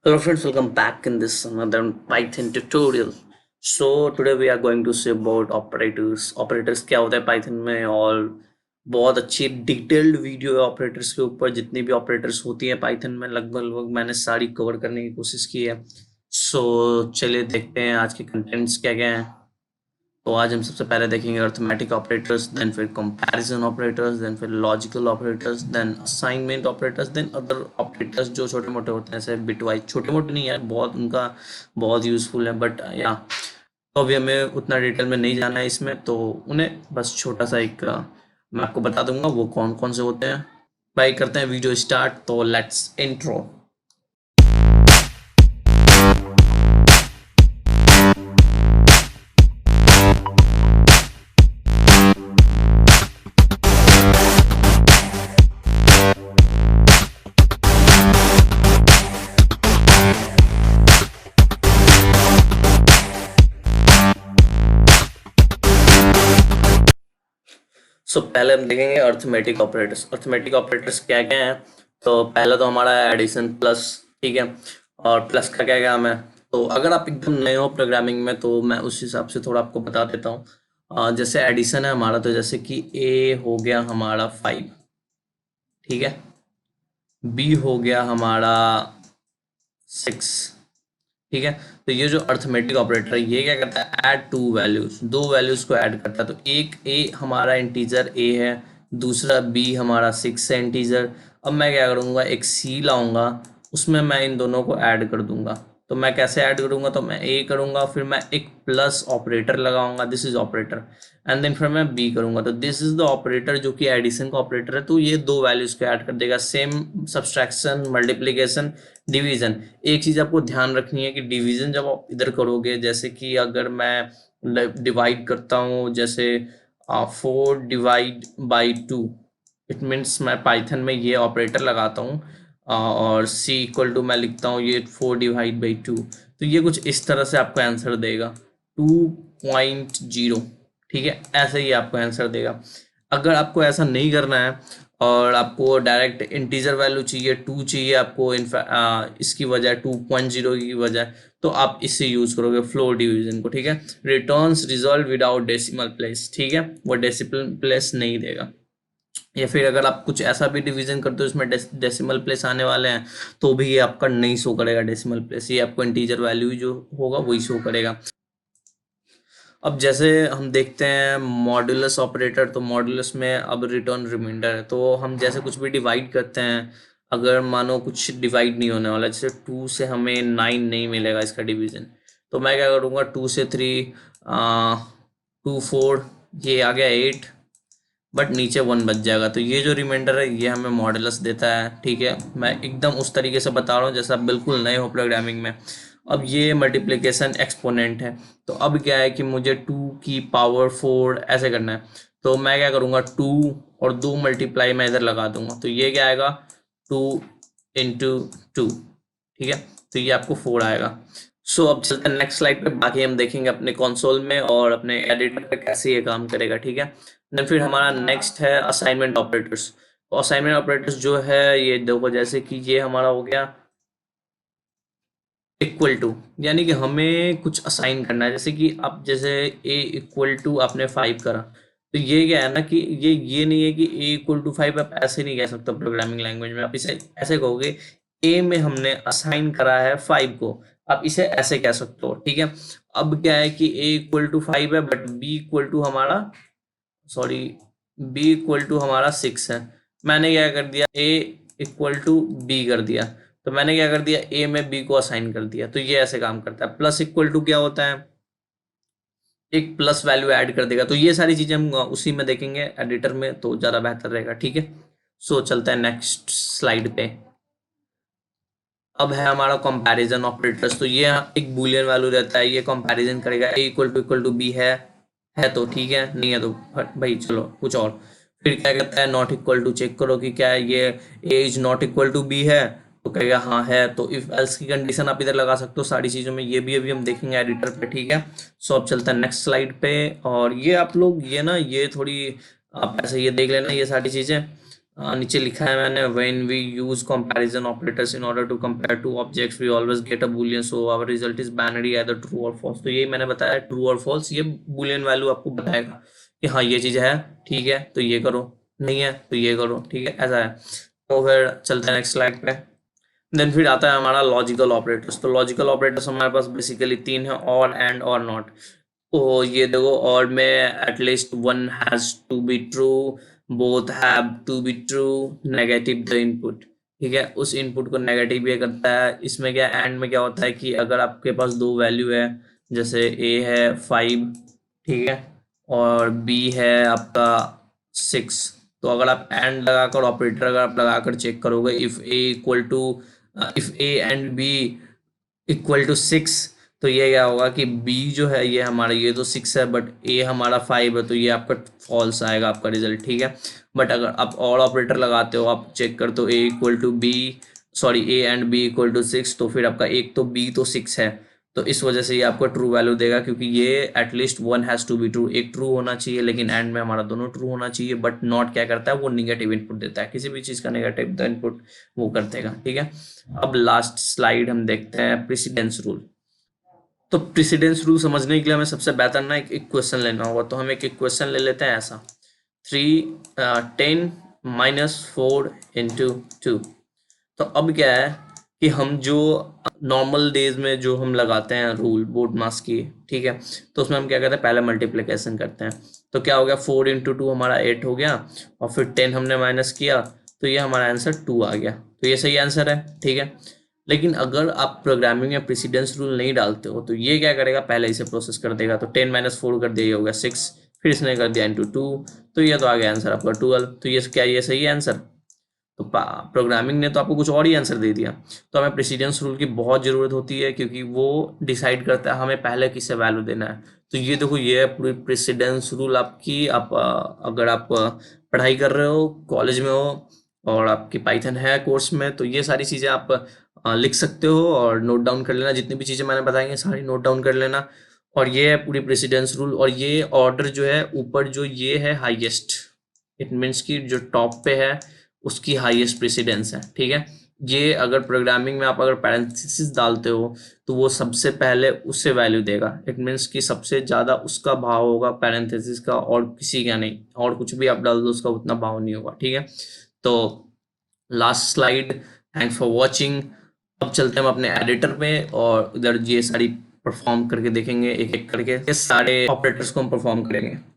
Hello friends, welcome back in this another Python tutorial. So today we are going to see about operators. Operators क्या होता है Python में और बहुत अच्छी डिटेल्ड वीडियो है ऑपरेटर्स के ऊपर। जितनी भी ऑपरेटर्स होती हैं Python में लगभग मैंने सारी कवर करने की कोशिश की है। सो चलिए देखते हैं आज के कंटेंट्स क्या क्या हैं। तो आज हम सबसे पहले देखेंगे अर्थमेटिक ऑपरेटर्स, देन फिर कंपैरिजन ऑपरेटर्स, देन फिर logical operators, then assignment operators, then other operators जो छोटे मोटे होते हैं, जैसे बिटवाइज। छोटे मोटे नहीं यार, बहुत उनका बहुत यूजफुल है, बट या तो अभी हमें उतना डिटेल में नहीं जाना है इसमें, तो उन्हें बस छोटा सा एक मैं आपको बता दूंगा वो कौन कौन से होते हैं। भाई करते हैं वीडियो स्टार्ट, तो लेट्स इंट्रो। सो पहले हम देखेंगे अर्थमेटिक ऑपरेटर्स। अर्थमेटिक ऑपरेटर्स क्या क्या हैं। तो पहला तो हमारा एडिशन प्लस, ठीक है। और प्लस का क्या काम है, तो अगर आप एकदम नए हो प्रोग्रामिंग में तो मैं उस हिसाब से थोड़ा आपको बता देता हूँ। जैसे एडिशन है हमारा, तो जैसे कि ए हो गया हमारा 5, ठीक है। बी हो गया हमारा 6, ठीक है। तो ये जो अर्थमेटिक ऑपरेटर है ये क्या करता है, ऐड टू वैल्यूज, दो वैल्यूज को ऐड करता है। तो एक ए हमारा इंटीजर ए है, दूसरा बी हमारा 6 है इंटीजर। अब मैं क्या करूँगा, एक सी लाऊंगा, उसमें मैं इन दोनों को ऐड कर दूंगा। तो मैं कैसे ऐड करूंगा, तो मैं ए करूंगा, फिर मैं एक प्लस ऑपरेटर लगाऊंगा, this is operator, and then फिर मैं बी करूंगा। तो दिस इज द ऑपरेटर जो कि एडिशन का ऑपरेटर है। तो ये दो वैल्यूज को ऐड कर देगा, सेम सब्सट्रैक्शन, मल्टीप्लीकेशन, डिवीजन। एक चीज आपको ध्यान रखनी है कि डिवीजन जब आप इधर करोगे, जैसे कि अगर मैं डिवाइड करता हूँ, जैसे 4 डिवाइड बाई 2, इट मीन्स मैं पाइथन में ये ऑपरेटर लगाता हूँ, और c इक्वल टू मैं लिखता हूँ ये 4 डिवाइड बाई 2। तो ये कुछ इस तरह से आपको आंसर देगा 2.0, ठीक है। ऐसे ही आपको आंसर देगा। अगर आपको ऐसा नहीं करना है और आपको डायरेक्ट इंटीजर वैल्यू चाहिए, 2 चाहिए आपको, इसकी वजह 2.0 की वजह, तो आप इससे यूज करोगे फ्लोर डिवीजन को, ठीक है। Returns result without decimal place, ठीक है, वो डेसिमल प्लेस नहीं देगा। या फिर अगर आप कुछ ऐसा भी डिवीजन करते हो इसमें डेसिमल प्लेस आने वाले हैं, तो भी ये आपका नहीं शो करेगा डेसिमल प्लेस, ये आपको इंटीजर वैल्यू जो होगा वही शो करेगा। अब जैसे हम देखते हैं मॉड्यूलस ऑपरेटर, तो मॉड्यूलस में अब रिटर्न रिमाइंडर है। तो हम जैसे कुछ भी डिवाइड करते हैं, अगर मानो कुछ डिवाइड नहीं होने वाला, जैसे 2 से हमें 9 नहीं मिलेगा इसका डिवीजन, तो मैं क्या करूँगा, 2 से 3 2 4, ये आ गया 8, बट नीचे 1 बच जाएगा। तो ये जो रिमाइंडर है ये हमें मॉडुलस देता है, ठीक है। मैं एकदम उस तरीके से बता रहा हूँ जैसा आप बिल्कुल नए हो प्रोग्रामिंग में। अब ये मल्टीप्लिकेशन एक्सपोनेंट है, तो अब क्या है कि मुझे 2 की पावर 4 ऐसे करना है। तो मैं क्या करूँगा, 2 और 2 मल्टीप्लाई मैं इधर लगा दूंगा, तो ये क्या आएगा, 2 इंटू 2, ठीक है। तो ये आपको 4 आएगा। सो अब चलते हैं नेक्स्ट स्लाइड पे, बाकी हम देखेंगे अपने कंसोल में और अपने एडिटर पे कैसे ये काम करेगा, ठीक है। देन फिर हमारा नेक्स्ट है असाइनमेंट ऑपरेटर्स। तो असाइनमेंट ऑपरेटर्स जो है ये देखो, जैसे कि ये हमारा हो गया इक्वल टू, यानी कि हमें कुछ असाइन करना है। जैसे कि आप जैसे ए इक्वल टू आपने 5 करा, तो ये क्या है ना कि ये नहीं है कि ए इक्वल टू 5 आप ऐसे नहीं कह सकते प्रोग्रामिंग लैंग्वेज में। आप इसे ऐसे कहोगे, ए में हमने असाइन करा है 5 को, आप इसे ऐसे कह सकते हो, ठीक है। अब क्या है कि ए इक्वल टू 5 है, बट बी इक्वल टू हमारा, सॉरी, बी इक्वल टू हमारा 6 है। मैंने क्या कर दिया, ए इक्वल टू बी कर दिया। तो मैंने क्या कर दिया, ए में बी को असाइन कर दिया। तो ये ऐसे काम करता है। प्लस इक्वल टू क्या होता है, एक प्लस वैल्यू ऐड कर देगा। तो ये सारी चीजें हम उसी में देखेंगे एडिटर में, तो ज्यादा बेहतर रहेगा, ठीक है। सो चलता है नेक्स्ट स्लाइड पे। अब है हमारा कंपैरिजन ऑपरेटर्स। तो ये एक बूलियन वैल्यू रहता है, ये कंपैरिजन करेगा, ए इक्वल टू बी है तो ठीक है, नहीं है तो भाई चलो कुछ और। फिर क्या कहता है, नॉट इक्वल टू, चेक करो कि क्या ये A is not equal to B है, तो कहेगा हाँ है। तो इफ एल्स की कंडीशन आप इधर लगा सकते हो सारी चीजों में, ये भी अभी हम देखेंगे एडिटर पे, ठीक है। सो अब चलता है नेक्स्ट स्लाइड पे। और ये आप लोग ये ना, ये थोड़ी आप ऐसे ये देख लेना ये सारी चीजें, नीचे लिखा है मैंने, when we use comparison operators in order to compare two objects we always get a boolean, so our result is binary either true और फॉल्स। तो यही मैंने बताया, ट्रू और फॉल्स, ये बूलियन वैल्यू आपको बताएगा कि हाँ ये चीज है, ठीक है तो ये करो, नहीं है तो ये करो, ठीक है, ऐसा है। तो फिर चलते हैं नेक्स्ट स्लाइड पे। देन फिर आता है हमारा लॉजिकल ऑपरेटर्स। तो लॉजिकल ऑपरेटर्स हमारे पास बेसिकली तीन है, और, एंड और नॉट। तो ये देखो, और में at least one has to be true, both have to be true, negative the input, ठीक है, उस इनपुट को नेगेटिव ये करता है। इसमें क्या, एंड में क्या होता है कि अगर आपके पास दो वैल्यू है, जैसे ए है 5, ठीक है, और बी है आपका 6, तो अगर आप एंड लगाकर ऑपरेटर अगर आप लगाकर चेक करोगे, if A and B equal to 6, तो ये क्या होगा कि बी जो है ये हमारा, ये तो 6 है बट ए हमारा 5 है, तो ये आपका फॉल्स आएगा आपका रिजल्ट, ठीक है। बट अगर आप और ऑपरेटर लगाते हो, आप चेक करते हो A equal to B, sorry A and B equal to 6, तो फिर आपका एक तो बी तो 6 है, तो इस वजह से ये आपको ट्रू वैल्यू देगा, क्योंकि ये at least one has to be true, एक ट्रू होना चाहिए, लेकिन एंड में हमारा दोनों ट्रू होना चाहिए। बट नॉट क्या करता है, वो निगेटिव इनपुट देता है, किसी भी चीज का नेगेटिव इनपुट वो कर देगा, ठीक है। अब लास्ट स्लाइड हम देखते हैं, प्रेसिडेंस रूल। तो प्रेसिडेंस रूल समझने के लिए हमें सबसे बेहतर ना एक इक्वेशन लेना होगा, तो हम एक इक्वेशन ले लेते हैं ऐसा, 10 माइनस 4 इंटू 2। तो अब क्या है कि हम जो नॉर्मल डेज में जो हम लगाते हैं रूल बोर्ड मास की, ठीक है, तो उसमें हम क्या करते हैं, पहले मल्टीप्लिकेशन करते हैं। तो क्या हो गया, 4 इंटू 2 हमारा 8 हो गया, और फिर 10 हमने माइनस किया, तो ये हमारा आंसर 2 आ गया, तो ये सही आंसर है, ठीक है। लेकिन अगर आप प्रोग्रामिंग में प्रेसिडेंस रूल नहीं डालते हो, तो ये क्या करेगा, पहले इसे प्रोसेस कर देगा, तो 10 माइनस 4 कर दिया, ये हो गया 6, फिर इसने कर दिया इंटू 2, तो ये तो आ गया आंसर आपका 12। तो ये क्या, ये सही है आंसर? तो प्रोग्रामिंग ने तो आपको कुछ और ही आंसर दे दिया। तो हमें प्रेसिडेंस रूल की बहुत ज़रूरत होती है, क्योंकि वो डिसाइड करता है हमें पहले किसे वैल्यू देना है। तो ये देखो, ये है पूरी प्रेसिडेंस रूल आपकी। आप अगर आप पढ़ाई कर रहे हो, कॉलेज में हो, और आपकी पाइथन है कोर्स में, तो ये सारी चीज़ें आप लिख सकते हो और नोट डाउन कर लेना। जितनी भी चीज़ें मैंने बताई हैं सारी नोट डाउन कर लेना। और ये है पूरी प्रेसिडेंस रूल, और ये ऑर्डर जो है ऊपर जो ये है हाईएस्ट, इट मीन्स कि जो टॉप पे है उसकी हाईएस्ट प्रेसिडेंस है, ठीक है। ये अगर प्रोग्रामिंग में आप अगर पैरेंथेसिस डालते हो, तो वो सबसे पहले उससे वैल्यू देगा। इट मीन्स कि सबसे ज़्यादा उसका भाव होगा पैरेंथेसिस का, और किसी का नहीं। और कुछ भी आप डाल दो उसका उतना भाव नहीं होगा, ठीक है। तो last slide, thanks for watching. अब चलते हैं हम अपने एडिटर में, और इधर ये सारी परफॉर्म करके देखेंगे, एक एक करके ये सारे ऑपरेटर्स को हम परफॉर्म करेंगे।